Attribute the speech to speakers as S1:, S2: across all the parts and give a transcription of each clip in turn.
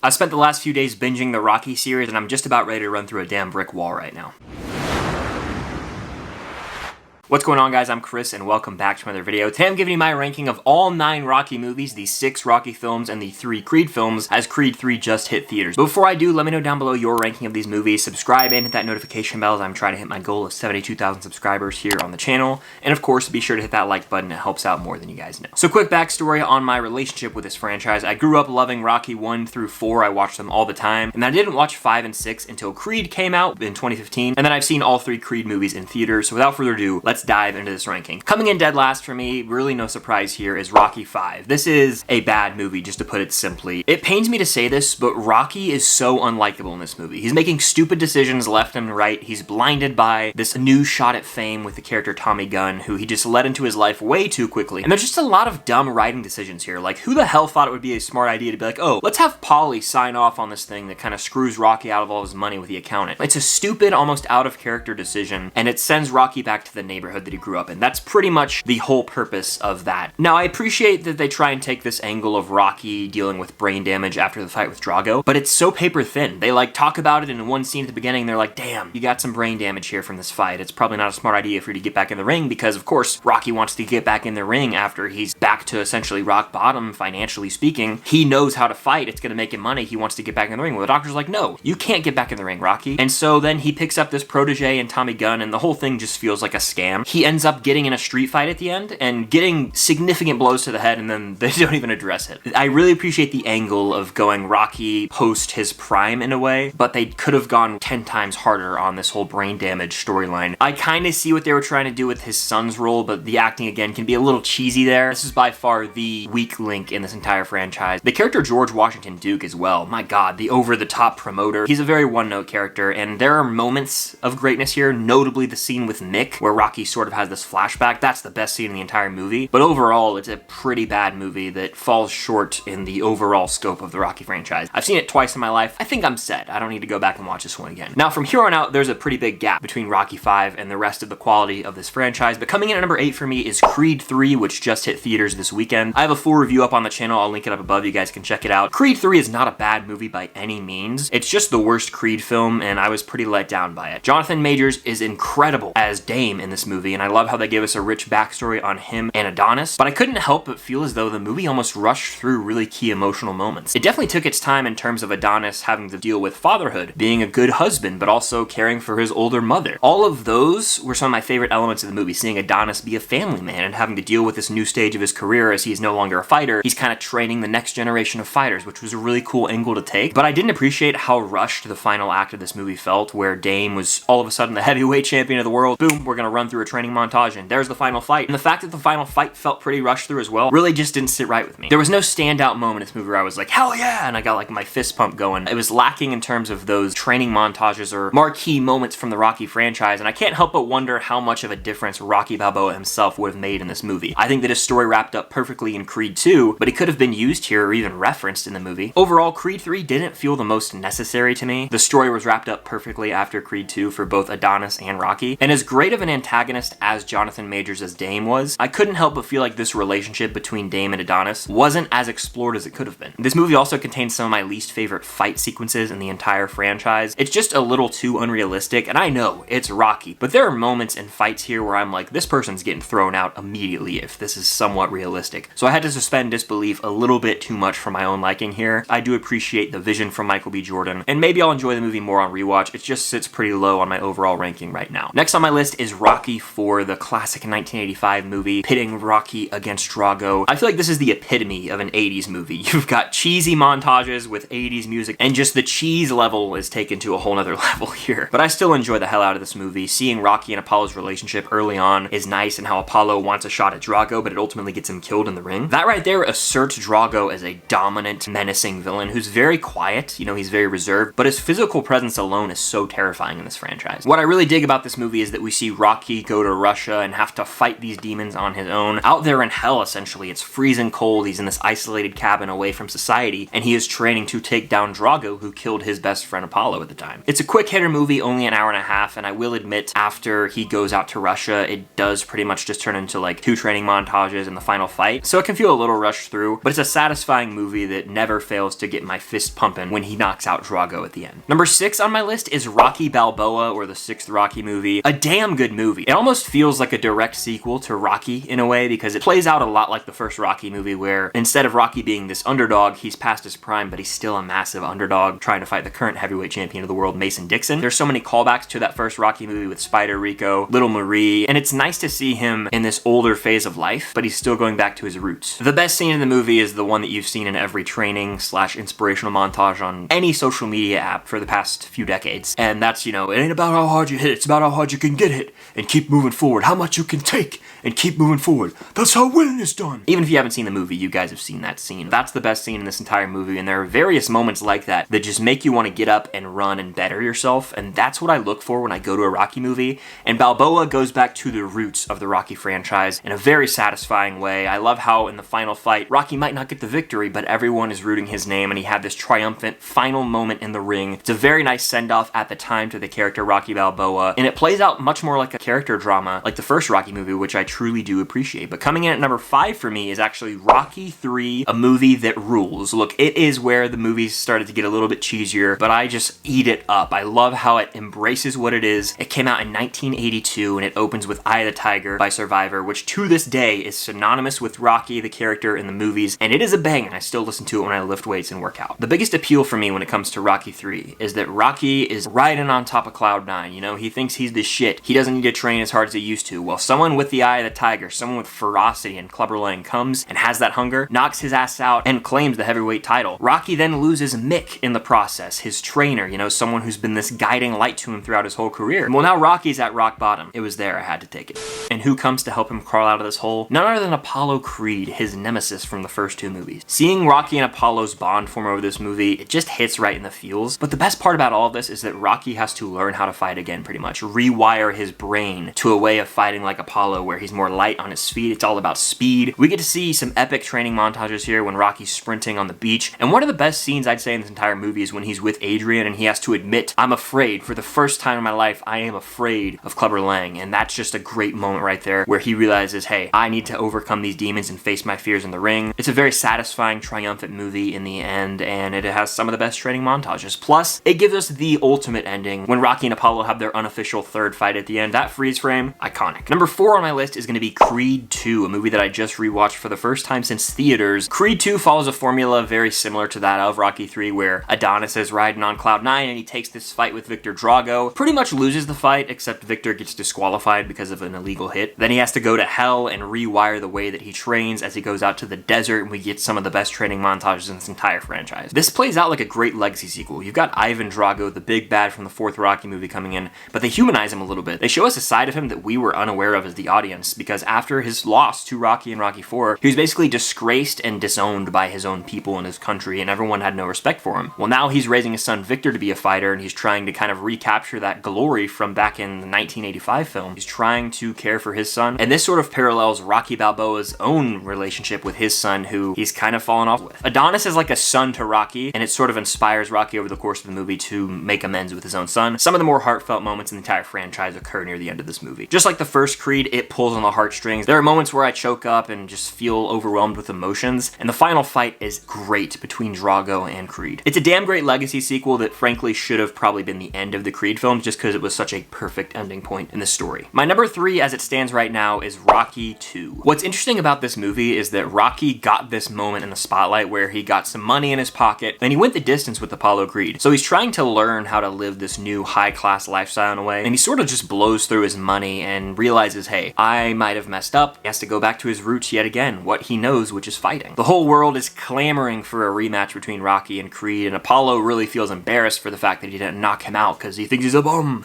S1: I spent the last few days binging the Rocky series, and I'm just about ready to run through a damn brick wall right now. What's going on, guys? I'm Chris, and welcome back to another video. Today I'm giving you my ranking of all 9 Rocky movies, the 6 Rocky films, and the 3 Creed films, as Creed 3 just hit theaters. But before I do, let me know down below your ranking of these movies. Subscribe and hit that notification bell as I'm trying to hit my goal of 72,000 subscribers here on the channel. And of course, be sure to hit that like button. It helps out more than you guys know. So quick backstory on my relationship with this franchise. I grew up loving Rocky 1 through 4. I watched them all the time. And I didn't watch 5 and 6 until Creed came out in 2015. And then I've seen all 3 Creed movies in theaters. So without further ado, let's dive into this ranking. Coming in dead last for me, really no surprise here, is Rocky 5. This is a bad movie, just to put it simply. It pains me to say this, but Rocky is so unlikable in this movie. He's making stupid decisions left and right. He's blinded by this new shot at fame with the character Tommy Gunn, who he just led into his life way too quickly. And there's just a lot of dumb writing decisions here. Like, who the hell thought it would be a smart idea to be like, oh, let's have Paulie sign off on this thing that kind of screws Rocky out of all his money with the accountant. It's a stupid, almost out-of-character decision, and it sends Rocky back to the neighborhood that he grew up in. That's pretty much the whole purpose of that. Now, I appreciate that they try and take this angle of Rocky dealing with brain damage after the fight with Drago, but it's so paper thin. They like talk about it in one scene at the beginning. They're like, damn, you got some brain damage here from this fight. It's probably not a smart idea for you to get back in the ring because, of course, Rocky wants to get back in the ring after he's back to essentially rock bottom, financially speaking. He knows how to fight. It's going to make him money. He wants to get back in the ring. Well, the doctor's like, no, you can't get back in the ring, Rocky. And so then he picks up this protege and Tommy Gunn, and the whole thing just feels like a scam. He ends up getting in a street fight at the end and getting significant blows to the head, and then they don't even address it. I really appreciate the angle of going Rocky post his prime in a way, but they could have gone 10 times harder on this whole brain damage storyline. I kind of see what they were trying to do with his son's role, but the acting again can be a little cheesy there. This is by far the weak link in this entire franchise. The character George Washington Duke as well. My God, the over-the-top promoter. He's a very one-note character, and there are moments of greatness here, notably the scene with Mick, where Rocky sort of has this flashback. That's the best scene in the entire movie, but overall it's a pretty bad movie that falls short in the overall scope of the Rocky franchise. I've seen it twice in my life. I think I'm set. I don't need to go back and watch this one again. Now, from here on out, there's a pretty big gap between Rocky 5 and the rest of the quality of this franchise, but coming in at number 8 for me is Creed 3, which just hit theaters this weekend. I have a full review up on the channel. I'll link it up above. You guys can check it out. Creed 3 is not a bad movie by any means. It's just the worst Creed film, and I was pretty let down by it. Jonathan Majors is incredible as Dame in this movie, and I love how they give us a rich backstory on him and Adonis, but I couldn't help but feel as though the movie almost rushed through really key emotional moments. It definitely took its time in terms of Adonis having to deal with fatherhood, being a good husband, but also caring for his older mother. All of those were some of my favorite elements of the movie, seeing Adonis be a family man and having to deal with this new stage of his career as he's no longer a fighter. He's kind of training the next generation of fighters, which was a really cool angle to take, but I didn't appreciate how rushed the final act of this movie felt, where Dame was all of a sudden the heavyweight champion of the world. Boom, we're gonna run through a training montage, and there's the final fight. And the fact that the final fight felt pretty rushed through as well really just didn't sit right with me. There was no standout moment in this movie where I was like, hell yeah, and I got like my fist pump going. It was lacking in terms of those training montages or marquee moments from the Rocky franchise, and I can't help but wonder how much of a difference Rocky Balboa himself would have made in this movie. I think that his story wrapped up perfectly in Creed 2, but it could have been used here or even referenced in the movie. Overall, Creed 3 didn't feel the most necessary to me. The story was wrapped up perfectly after Creed 2 for both Adonis and Rocky, and as great of an antagonist as Jonathan Majors as Dame was, I couldn't help but feel like this relationship between Dame and Adonis wasn't as explored as it could have been. This movie also contains some of my least favorite fight sequences in the entire franchise. It's just a little too unrealistic, and I know it's Rocky, but there are moments in fights here where I'm like, this person's getting thrown out immediately if this is somewhat realistic. So I had to suspend disbelief a little bit too much for my own liking here. I do appreciate the vision from Michael B. Jordan, and maybe I'll enjoy the movie more on rewatch. It just sits pretty low on my overall ranking right now. Next on my list is Rocky IV, the classic 1985 movie, pitting Rocky against Drago. I feel like this is the epitome of an 80s movie. You've got cheesy montages with 80s music, and just the cheese level is taken to a whole nother level here. But I still enjoy the hell out of this movie. Seeing Rocky and Apollo's relationship early on is nice, and how Apollo wants a shot at Drago, but it ultimately gets him killed in the ring. That right there asserts Drago as a dominant, menacing villain who's very quiet. You know, he's very reserved, but his physical presence alone is so terrifying in this franchise. What I really dig about this movie is that we see Rocky go to Russia and have to fight these demons on his own. Out there in hell, essentially, it's freezing cold. He's in this isolated cabin away from society, and he is training to take down Drago, who killed his best friend Apollo at the time. It's a quick hitter movie, only an hour and a half, and I will admit, after he goes out to Russia, it does pretty much just turn into like 2 training montages and the final fight, so it can feel a little rushed through, but it's a satisfying movie that never fails to get my fist pumping when he knocks out Drago at the end. Number 6 on my list is Rocky Balboa, or the 6th Rocky movie. A damn good movie. It almost feels like a direct sequel to Rocky in a way, because it plays out a lot like the first Rocky movie, where instead of Rocky being this underdog, he's past his prime, but he's still a massive underdog trying to fight the current heavyweight champion of the world, Mason Dixon. There's so many callbacks to that first Rocky movie with Spider Rico, Little Marie, and it's nice to see him in this older phase of life, but he's still going back to his roots. The best scene in the movie is the one that you've seen in every training / inspirational montage on any social media app for the past few decades, and that's, you know, it ain't about how hard you hit, it's about how hard you can get hit and keep moving forward, how much you can take and keep moving forward. That's how winning is done. Even if you haven't seen the movie, you guys have seen that scene. That's the best scene in this entire movie, and there are various moments like that that just make you want to get up and run and better yourself, and that's what I look for when I go to a Rocky movie, and Balboa goes back to the roots of the Rocky franchise in a very satisfying way. I love how in the final fight, Rocky might not get the victory, but everyone is rooting his name, and he had this triumphant final moment in the ring. It's a very nice send-off at the time to the character Rocky Balboa, and it plays out much more like a character drama like the first Rocky movie, which I truly do appreciate. But coming in at number 5 for me is actually Rocky 3, a movie that rules. Look, it is where the movies started to get a little bit cheesier, but I just eat it up. I love how it embraces what it is. It came out in 1982, and it opens with Eye of the Tiger by Survivor, which to this day is synonymous with Rocky, the character in the movies, and it is a banger. I still listen to it when I lift weights and work out. The biggest appeal for me when it comes to Rocky 3 is that Rocky is riding on top of Cloud 9. You know, he thinks he's the shit. He doesn't need to train as hard as he used to. Well, someone with the Eye of the Tiger, someone with ferocity and Clubber Lang comes and has that hunger, knocks his ass out, and claims the heavyweight title. Rocky then loses Mick in the process, his trainer, you know, someone who's been this guiding light to him throughout his whole career. Well, now Rocky's at rock bottom. It was there, I had to take it. And who comes to help him crawl out of this hole? None other than Apollo Creed, his nemesis from the first 2 movies. Seeing Rocky and Apollo's bond form over this movie, it just hits right in the feels. But the best part about all of this is that Rocky has to learn how to fight again, pretty much. Rewire his brain to a way of fighting like Apollo, where he's more light on his feet. It's all about speed. We get to see some epic training montages here when Rocky's sprinting on the beach. And one of the best scenes I'd say in this entire movie is when he's with Adrian and he has to admit, I'm afraid. For the first time in my life, I am afraid of Clubber Lang. And that's just a great moment right there where he realizes, hey, I need to overcome these demons and face my fears in the ring. It's a very satisfying, triumphant movie in the end, and it has some of the best training montages. Plus, it gives us the ultimate ending when Rocky and Apollo have their unofficial 3rd fight at the end. That freeze frame, iconic. Number 4 on my list is going to be Creed 2, a movie that I just rewatched for the first time since theaters. Creed 2 follows a formula very similar to that of Rocky 3, where Adonis is riding on Cloud 9 and he takes this fight with Victor Drago. Pretty much loses the fight, except Victor gets disqualified because of an illegal hit. Then he has to go to hell and rewire the way that he trains as he goes out to the desert, and we get some of the best training montages in this entire franchise. This plays out like a great legacy sequel. You've got Ivan Drago, the big bad from the 4th Rocky movie, coming in, but they humanize him a little bit. They show us a side of him that we were unaware of as the audience, because after his loss to Rocky in Rocky 4, he was basically disgraced and disowned by his own people in his country, and everyone had no respect for him. Well, now he's raising his son Victor to be a fighter, and he's trying to kind of recapture that glory from back in the 1985 film. He's trying to care for his son, and this sort of parallels Rocky Balboa's own relationship with his son, who he's kind of fallen off with. Adonis is like a son to Rocky, and it sort of inspires Rocky over the course of the movie to make amends with his own son. Some of the more heartfelt moments in the entire franchise occur near the end of this movie. Just like the first Creed, it pulls on the heartstrings. There are moments where I choke up and just feel overwhelmed with emotions, and the final fight is great between Drago and Creed. It's a damn great legacy sequel that frankly should have probably been the end of the Creed films, just because it was such a perfect ending point in the story. My number 3 as it stands right now is Rocky 2. What's interesting about this movie is that Rocky got this moment in the spotlight where he got some money in his pocket, and he went the distance with Apollo Creed. So he's trying to learn how to live this new high-class lifestyle in a way, and he sort of just blows through his money and realizes, hey, I might have messed up. He has to go back to his roots yet again, what he knows, which is fighting. The whole world is clamoring for a rematch between Rocky and Creed, and Apollo really feels embarrassed for the fact that he didn't knock him out because he thinks he's a bum.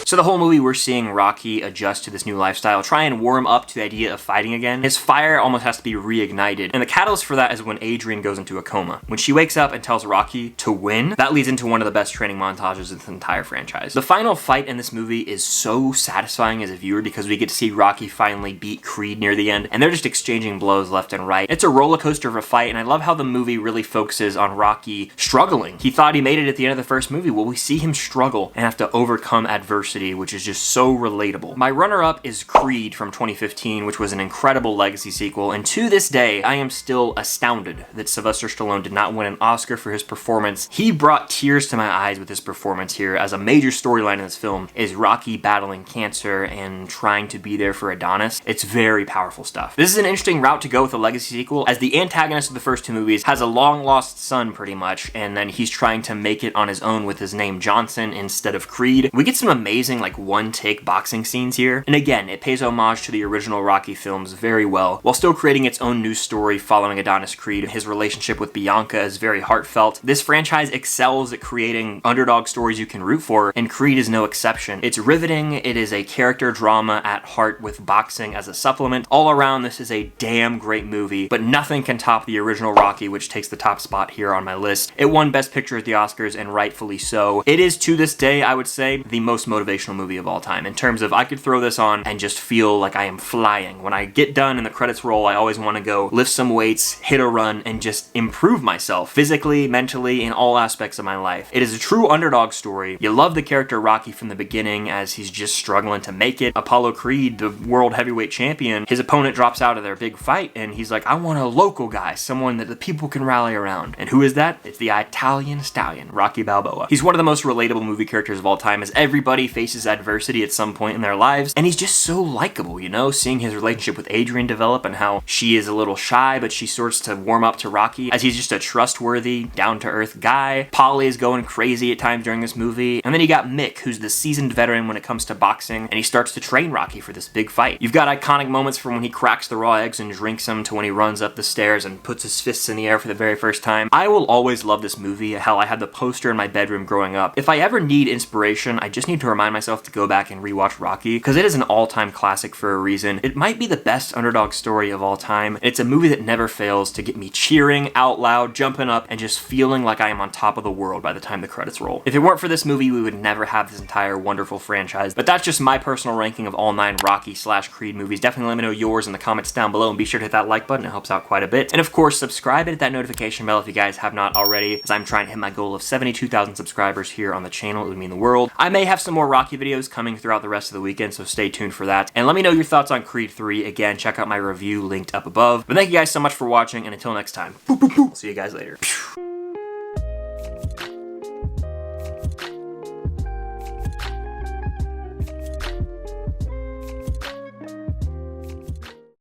S1: So the whole movie, we're seeing Rocky adjust to this new lifestyle, try and warm up to the idea of fighting again. His fire almost has to be reignited, and the catalyst for that is when Adrian goes into a coma. When she wakes up and tells Rocky to win, that leads into one of the best training montages in the entire franchise. The final fight in this movie is so satisfying satisfying as a viewer because we get to see Rocky finally beat Creed near the end, and they're just exchanging blows left and right. It's a roller coaster of a fight, and I love how the movie really focuses on Rocky struggling. He thought he made it at the end of the first movie. Well, we see him struggle and have to overcome adversity, which is just so relatable. My runner-up is Creed from 2015, which was an incredible legacy sequel, and to this day, I am still astounded that Sylvester Stallone did not win an Oscar for his performance. He brought tears to my eyes with his performance here, as a major storyline in this film is Rocky battling cancer and trying to be there for Adonis. It's very powerful stuff. This is an interesting route to go with a legacy sequel, as the antagonist of the first two movies has a long-lost son, pretty much, and then he's trying to make it on his own with his name Johnson instead of Creed. We get some amazing, like, one-take boxing scenes here, and again, it pays homage to the original Rocky films very well, while still creating its own new story following Adonis Creed. His relationship with Bianca is very heartfelt. This franchise excels at creating underdog stories you can root for, and Creed is no exception. It's riveting, it is a character drama at heart with boxing as a supplement. All around, this is a damn great movie, but nothing can top the original Rocky, which takes the top spot here on my list. It won Best Picture at the Oscars, and rightfully so. It is, to this day, I would say, the most motivational movie of all time, in terms of I could throw this on and just feel like I am flying. When I get done and the credits roll, I always want to go lift some weights, hit a run, and just improve myself, physically, mentally, in all aspects of my life. It is a true underdog story. You love the character Rocky from the beginning, as he's just struggling to make it. Apollo Creed, the world heavyweight champion, his opponent drops out of their big fight, and he's like, I want a local guy, someone that the people can rally around. And who is that? It's the Italian stallion, Rocky Balboa. He's one of the most relatable movie characters of all time, as everybody faces adversity at some point in their lives, and he's just so likable, you know? Seeing his relationship with Adrian develop, and how she is a little shy, but she starts to warm up to Rocky, as he's just a trustworthy, down-to-earth guy. Polly is going crazy at times during this movie, and then you got Mick, who's the seasoned veteran when it comes to boxing, and he starts to train Rocky for this big fight. You've got iconic moments from when he cracks the raw eggs and drinks them, to when he runs up the stairs and puts his fists in the air for the very first time. I will always love this movie. Hell, I had the poster in my bedroom growing up. If I ever need inspiration, I just need to remind myself to go back and rewatch Rocky, because it is an all-time classic for a reason. It might be the best underdog story of all time. It's a movie that never fails to get me cheering out loud, jumping up, and just feeling like I am on top of the world by the time the credits roll. If it weren't for this movie, we would never have this entire wonderful franchise. But that's just my personal ranking of all 9 Rocky/Creed movies. Definitely let me know yours in the comments down below, and be sure to hit that like button. It helps out quite a bit. And of course, subscribe and hit that notification bell if you guys have not already, as I'm trying to hit my goal of 72,000 subscribers here on the channel. It would mean the world. I may have some more Rocky videos coming throughout the rest of the weekend, so stay tuned for that. And let me know your thoughts on Creed 3. Again, check out my review linked up above. But thank you guys so much for watching, and until next time, see you guys later.